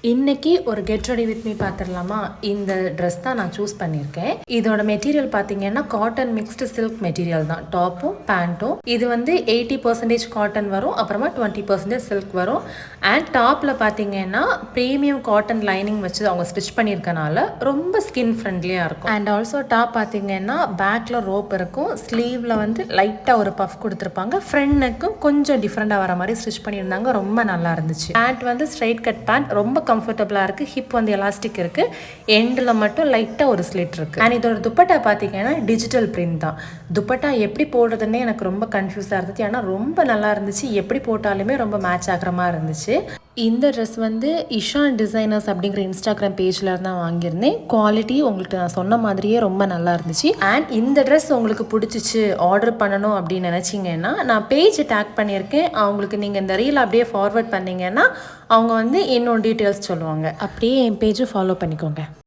இன்னைக்கு ஒரு get ready with me பார்த்துடலாமா. இந்த ட்ரெஸ் தான் நான் சூஸ் பண்ணியிருக்கேன். இதோட மெட்டீரியல் பார்த்தீங்கன்னா காட்டன் மிக்ஸ்டு சில்க் மெட்டீரியல் தான், டாப்பும் பேண்ட்டும். இது வந்து 80% காட்டன் வரும், அப்புறமா 20% சில்க் வரும். அண்ட் டாப்பில் பார்த்தீங்கன்னா ப்ரீமியம் காட்டன் லைனிங் வச்சு அவங்க ஸ்டிச் பண்ணியிருக்கனால ரொம்ப ஸ்கின் ஃப்ரெண்ட்லியாக இருக்கும். அண்ட் ஆல்சோ டாப் பார்த்தீங்கன்னா பேக்கில் ரோப் இருக்கும், ஸ்லீவில் வந்து லைட்டாக ஒரு பஃப் கொடுத்துருப்பாங்க, ஃப்ரண்ட்னுக்கும் கொஞ்சம் டிஃப்ரெண்டாக வர மாதிரி ஸ்டிச் பண்ணியிருந்தாங்க. ரொம்ப நல்லா இருந்துச்சு. பேண்ட் வந்து ஸ்ட்ரைட் கட் பேண்ட், ரொம்ப கம்ஃபர்டபுளாக இருக்குது. ஹிப் வந்து எலாஸ்டிக் இருக்குது, எண்டில் மட்டும் லைட்டாக ஒரு ஸ்லிட் இருக்குது. அண்ட் இதோட துப்பட்டா பார்த்தீங்கன்னா டிஜிட்டல் பிரிண்ட் தான். துப்பட்டா எப்படி போடுறதுன்னே எனக்கு ரொம்ப கன்ஃபியூஸாக இருந்துச்சு. ஆனால் ரொம்ப நல்லா இருந்துச்சு, எப்படி போட்டாலுமே ரொம்ப மேட்ச் ஆகிற மாதிரி இருந்துச்சு. இந்த ட்ரெஸ் வந்து இஷான் டிசைனர்ஸ் அப்படிங்கிற இன்ஸ்டாகிராம் பேஜில் தான் வாங்கியிருந்தேன். குவாலிட்டி உங்களுக்கு நான் சொன்ன மாதிரியே ரொம்ப நல்லா இருந்துச்சு. அண்ட் இந்த ட்ரெஸ் உங்களுக்கு பிடிச்சிச்சு, ஆர்டர் பண்ணணும் அப்படின்னு நினச்சிங்கன்னா நான் பேஜ் டேக் பண்ணியிருக்கேன். அவங்களுக்கு நீங்கள் இந்த ரீல் அப்படியே ஃபார்வர்ட் பண்ணிங்கன்னா அவங்க வந்து இன்னும் டீட்டெயில்ஸ் சொல்லுவாங்க. அப்படியே என் பேஜை ஃபாலோ பண்ணிக்கோங்க.